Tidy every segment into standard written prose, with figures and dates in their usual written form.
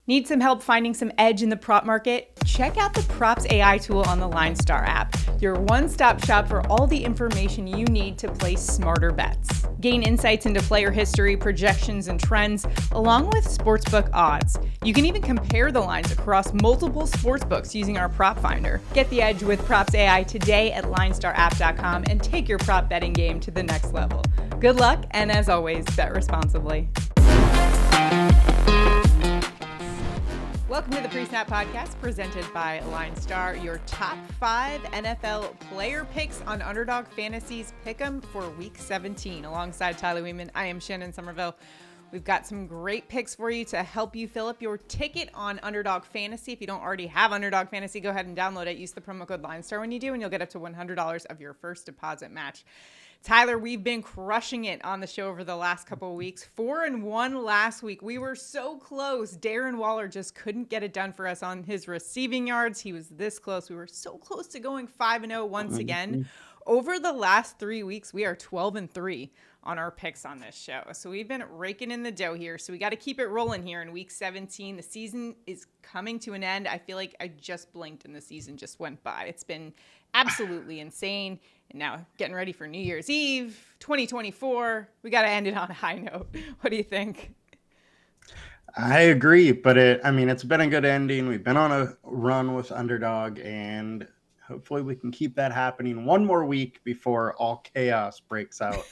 Need some help finding some edge in the prop market? Check out the PropsAI tool on the LineStar app, your one-stop shop for all the information you need to place smarter bets. Gain insights into player history, projections, and trends, along with sportsbook odds. You can even compare the lines across multiple sportsbooks using our prop finder. Get the edge with PropsAI today at LineStarApp.com and take your prop betting game to the next level. Good luck, and as always, bet responsibly. Welcome to the Pre-Snap Podcast, presented by LineStar, your top 5 NFL player picks on Underdog Fantasy's Pick'em for Week 17. Alongside Tyler Wiemann, I am Shannon Sommerville. We've got some great picks for you to help you fill up your ticket on Underdog Fantasy. If you don't already have Underdog Fantasy, go ahead and download it. Use the promo code LineStar when you do, and you'll get up to $100 of your first deposit match. Tyler, we've been crushing it on the show over the last couple of weeks. 4-1 last week. We were so close. Darren Waller just couldn't get it done for us on his receiving yards. He was this close. We were so close to going 5-0 once again. Over the last 3 weeks, we are 12-3 on our picks on this show. So we've been raking in the dough here. So we got to keep it rolling here in Week 17. The season is coming to an end. I feel like I just blinked and the season just went by. It's been absolutely insane. And now getting ready for New Year's Eve, 2024. We got to end it on a high note. What do you think? I agree, but it's been a good ending. We've been on a run with Underdog, and hopefully we can keep that happening one more week before all chaos breaks out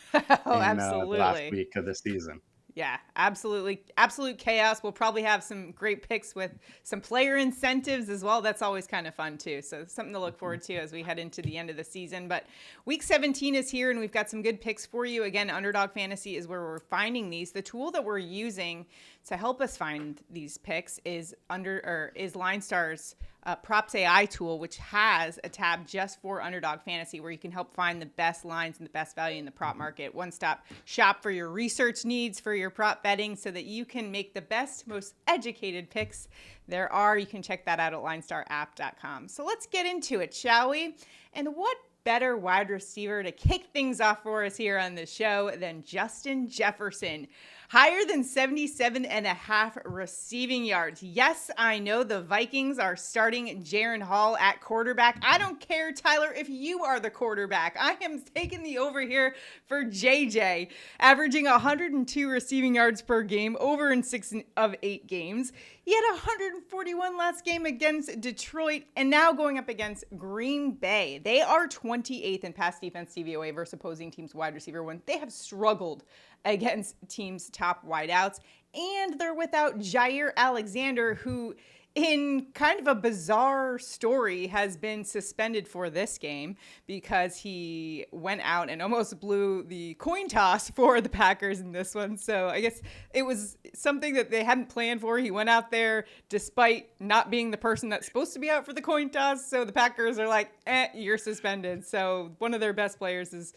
Absolutely. The last week of the season. Yeah, absolutely. Absolute chaos. We'll probably have some great picks with some player incentives as well. That's always kind of fun too. So something to look forward to as we head into the end of the season. But Week 17 is here and we've got some good picks for you. Again, Underdog Fantasy is where we're finding these. The tool that we're using to help us find these picks is LineStar's PropsAI tool, which has a tab just for Underdog Fantasy where you can help find the best lines and the best value in the prop market. One-stop shop for your research needs, for your prop betting, so that you can make the best, most educated picks there are. You can check that out at LineStarApp.com. So let's get into it, shall we? And what better wide receiver to kick things off for us here on the show than Justin Jefferson? Higher than 77.5 receiving yards. Yes, I know the Vikings are starting Jaren Hall at quarterback. I don't care, Tyler, if you are the quarterback. I am taking the over here for JJ, averaging 102 receiving yards per game, over in 6 of 8 games. He had 141 last game against Detroit, and now going up against Green Bay. They are 28th in pass defense DVOA versus opposing teams' wide receiver when they have struggled against teams' top wideouts. And they're without Jair Alexander, who in kind of a bizarre story has been suspended for this game because he went out and almost blew the coin toss for the Packers in this one. So I guess it was something that they hadn't planned for. He went out there despite not being the person that's supposed to be out for the coin toss. So the Packers are like, you're suspended. So one of their best players is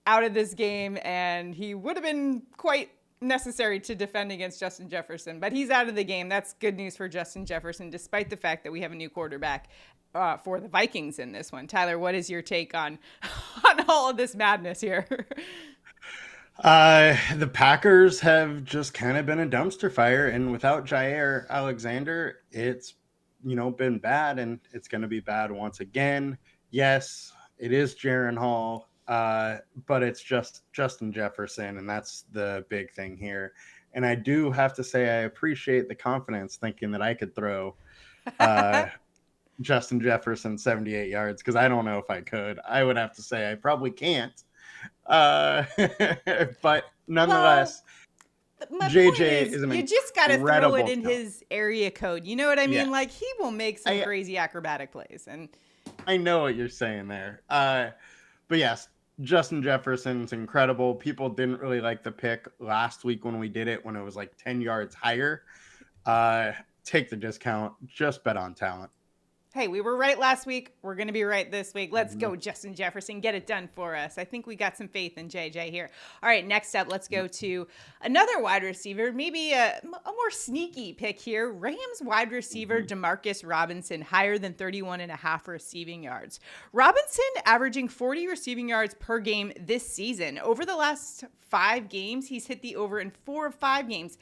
out of this game, and he would have been quite necessary to defend against Justin Jefferson, but he's out of the game. That's good news for Justin Jefferson, despite the fact that we have a new quarterback for the Vikings in this one. Tyler, what is your take on all of this madness here? The Packers have just kind of been a dumpster fire, and without Jair Alexander, it's been bad, and it's going to be bad once again. Yes, it is Jaren Hall. But it's just Justin Jefferson, and that's the big thing here. And I do have to say I appreciate the confidence thinking that I could throw Justin Jefferson 78 yards, because I don't know if I could. I would have to say I probably can't. But nonetheless, JJ is an you just got to throw it in talent. his area code. You know what I mean? Yeah. Like, he will make some crazy acrobatic plays. And I know what you're saying there. But yes, Justin Jefferson's incredible. People didn't really like the pick last week when we did it, when it was like 10 yards higher. Take the discount. Just bet on talent. Hey, we were right last week. We're going to be right this week. Let's go, Justin Jefferson. Get it done for us. I think we got some faith in JJ here. All right, next up, let's go to another wide receiver, maybe a more sneaky pick here. Rams wide receiver Demarcus Robinson, higher than 31.5 receiving yards. Robinson averaging 40 receiving yards per game this season. Over the last 5 games, he's hit the over in 4 of 5 games.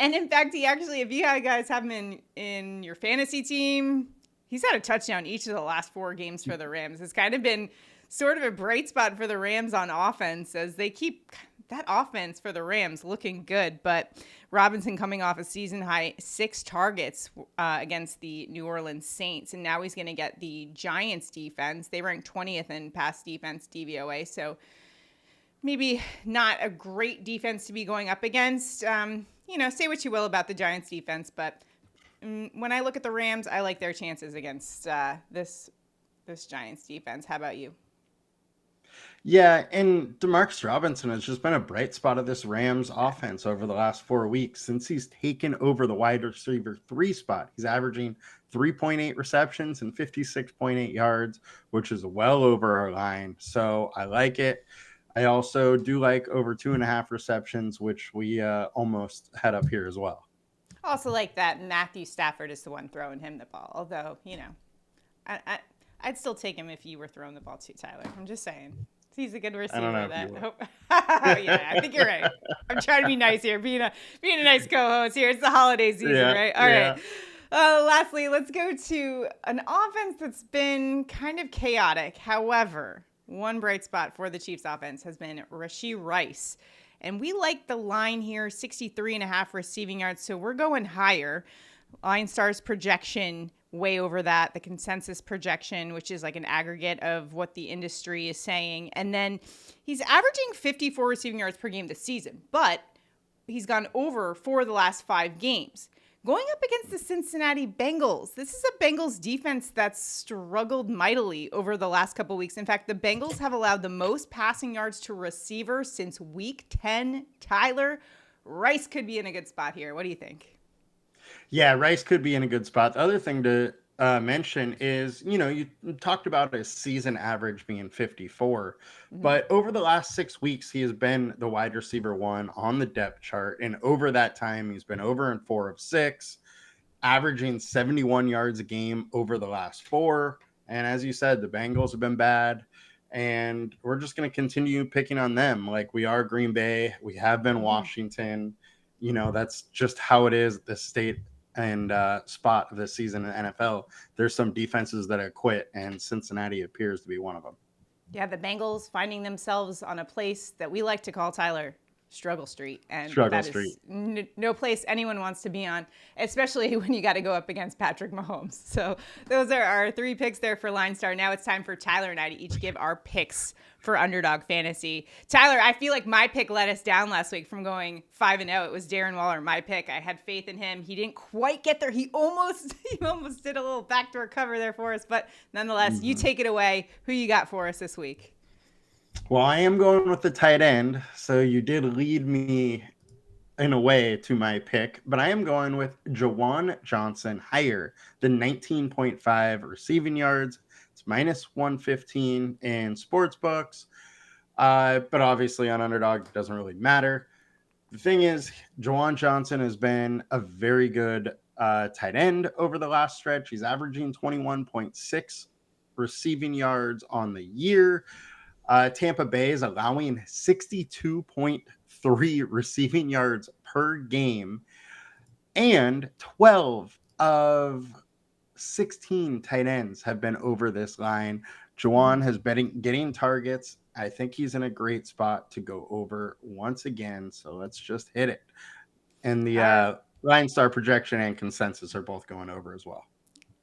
And in fact, he actually, if you guys have him in your fantasy team, he's had a touchdown each of the last 4 games for the Rams. It's kind of been sort of a bright spot for the Rams on offense as they keep that offense for the Rams looking good. But Robinson coming off a season high 6 targets against the New Orleans Saints. And now he's going to get the Giants defense. They rank 20th in pass defense DVOA. So maybe not a great defense to be going up against. Say what you will about the Giants defense, but when I look at the Rams, I like their chances against this Giants defense. How about you? Yeah, and Demarcus Robinson has just been a bright spot of this Rams offense over the last 4 weeks since he's taken over the wide receiver 3 spot. He's averaging 3.8 receptions and 56.8 yards, which is well over our line. So I like it. I also do like over 2.5 receptions, which we almost had up here as well. Also like that Matthew Stafford is the one throwing him the ball. Although, I'd still take him if you were throwing the ball too, Tyler. I'm just saying. He's a good receiver. I don't know Yeah, I think you're right. I'm trying to be nice here, being a nice co-host here. It's the holiday season, right? All right. Lastly, let's go to an offense that's been kind of chaotic. However, one bright spot for the Chiefs offense has been Rashee Rice. And we like the line here, 63.5 receiving yards. So we're going higher. LineStar's projection way over that, the consensus projection, which is like an aggregate of what the industry is saying. And then he's averaging 54 receiving yards per game this season, but he's gone over 4 of the last 5 games. Going up against the Cincinnati Bengals, this is a Bengals defense that's struggled mightily over the last couple weeks. In fact, the Bengals have allowed the most passing yards to receivers since week 10. Tyler, Rice could be in a good spot here. What do you think? Yeah, Rice could be in a good spot. The other thing to mention is, you talked about his season average being 54, but over the last 6 weeks, he has been the wide receiver 1 on the depth chart. And over that time, he's been over in 4 of 6, averaging 71 yards a game over the last 4. And as you said, the Bengals have been bad. And we're just going to continue picking on them. Like we are Green Bay. We have been Washington. That's just how it is at this state and spot of this season in the NFL. There's some defenses that have quit, and Cincinnati appears to be one of them. Yeah, the Bengals finding themselves on a place that we like to call, Tyler, Struggle Street. And Struggle that Street. is no place anyone wants to be on, especially when you got to go up against Patrick Mahomes. So those are our 3 picks there for LineStar. Now it's time for Tyler and I to each give our picks for Underdog Fantasy. Tyler, I feel like my pick let us down last week from going 5-0. It was Darren Waller, my pick. I had faith in him. He didn't quite get there. He almost did a little backdoor cover there for us. But nonetheless, you take it away. Who you got for us this week? Well, I am going with the tight end. So you did lead me in a way to my pick, but I am going with Juwan Johnson higher than 19.5 receiving yards. It's minus 115 in sportsbooks, but obviously on Underdog, it doesn't really matter. The thing is, Juwan Johnson has been a very good tight end over the last stretch. He's averaging 21.6 receiving yards on the year. Tampa Bay is allowing 62.3 receiving yards per game, and 12 of 16 tight ends have been over this line. Juwan has been getting targets. I think he's in a great spot to go over once again. So let's just hit it. And the LineStar projection and consensus are both going over as well.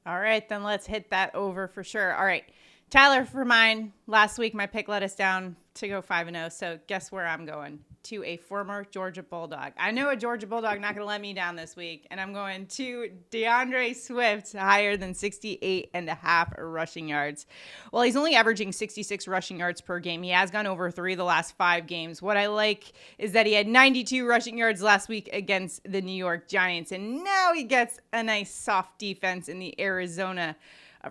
All right, then let's hit that over for sure. All right, Tyler, for mine, last week my pick let us down to go 5-0. So guess where I'm going? To a former Georgia Bulldog. I know a Georgia Bulldog not going to let me down this week, and I'm going to DeAndre Swift, higher than 68.5 rushing yards. Well, he's only averaging 66 rushing yards per game. He has gone over 3 of the last 5 games. What I like is that he had 92 rushing yards last week against the New York Giants, and now he gets a nice soft defense in the Arizona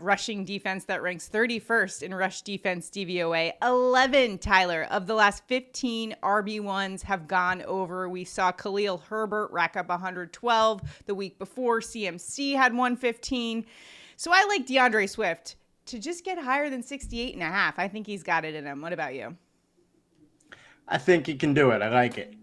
rushing defense that ranks 31st in rush defense DVOA. 11, Tyler, of the last 15 RB1s have gone over. We saw Khalil Herbert rack up 112 the week before. CMC had 115. So I like DeAndre Swift to just get higher than 68.5. I think he's got it in him. What about you? I think he can do it. I like it.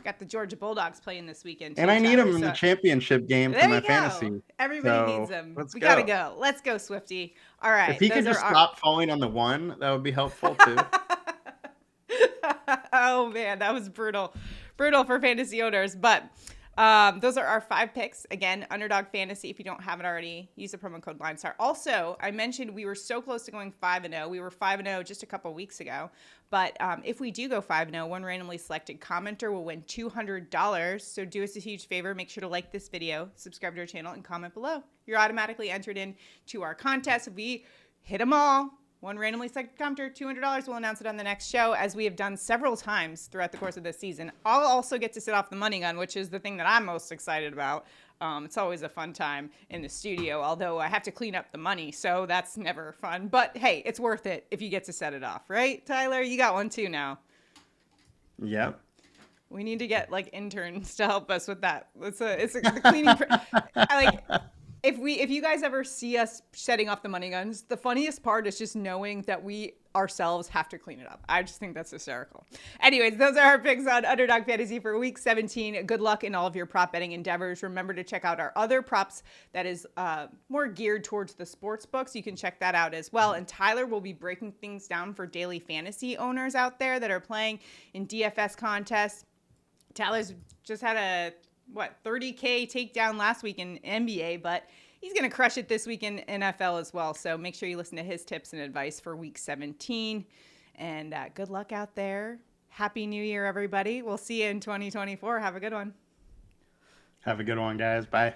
Got the Georgia Bulldogs playing this weekend, too, And I need Tyler, them in the championship game for there my you go. fantasy. Everybody So needs them. let's We go. gotta go. Let's go, Swifty. All right. If he could just stop falling on the one, that would be helpful too. Oh man, that was brutal for fantasy owners. But those are our 5 picks. Again, Underdog Fantasy. If you don't have it already, use the promo code LineStar. Also, I mentioned we were so close to going 5-0. We were 5-0 just a couple weeks ago. But if we do go 5-0, one randomly selected commenter will win $200. So do us a huge favor. Make sure to like this video, subscribe to our channel, and comment below. You're automatically entered into our contest. If we hit them all, one randomly selected commenter, $200. We'll announce it on the next show, as we have done several times throughout the course of this season. I'll also get to sit off the money gun, which is the thing that I'm most excited about. It's always a fun time in the studio, although I have to clean up the money, so that's never fun. But hey, it's worth it if you get to set it off, right, Tyler? You got one too now. Yep. We need to get like interns to help us with that. The cleaning. If you guys ever see us setting off the money guns, the funniest part is just knowing that we ourselves have to clean it up. I just think that's hysterical. Anyways, those are our picks on Underdog Fantasy for week 17. Good luck in all of your prop betting endeavors. Remember to check out our other props that is more geared towards the sports books. You can check that out as well. And Tyler will be breaking things down for daily fantasy owners out there that are playing in DFS contests. Tyler's just had a 30K takedown last week in NBA, but he's going to crush it this week in NFL as well. So make sure you listen to his tips and advice for week 17. And good luck out there. Happy New Year, everybody. We'll see you in 2024. Have a good one. Have a good one, guys. Bye.